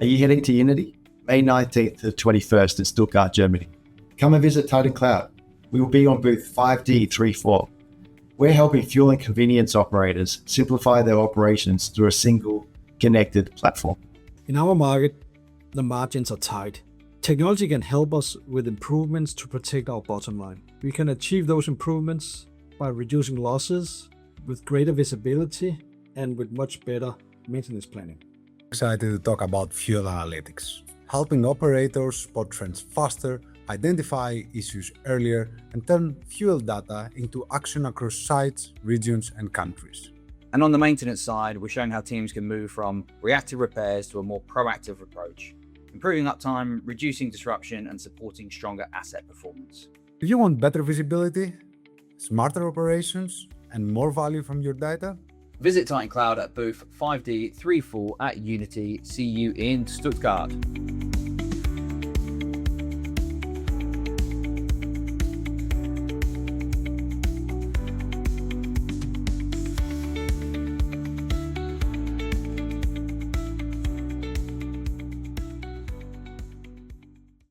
Are you heading to Unity? May 19th to 21st in Stuttgart, Germany. Come and visit Titan Cloud. We will be on booth 5D34. We're helping fuel and convenience operators simplify their operations through a single connected platform. In our market, the margins are tight. Technology can help us with improvements to protect our bottom line. We can achieve those improvements by reducing losses, with greater visibility, and with much better maintenance planning. Excited to talk about fuel analytics, helping operators spot trends faster, identify issues earlier, and turn fuel data into action across sites, regions, and countries. And on the maintenance side, we're showing how teams can move from reactive repairs to a more proactive approach, improving uptime, reducing disruption, and supporting stronger asset performance. If you want better visibility, smarter operations, and more value from your data, Visit Titan Cloud at booth 5D34 at Unity. See you in Stuttgart.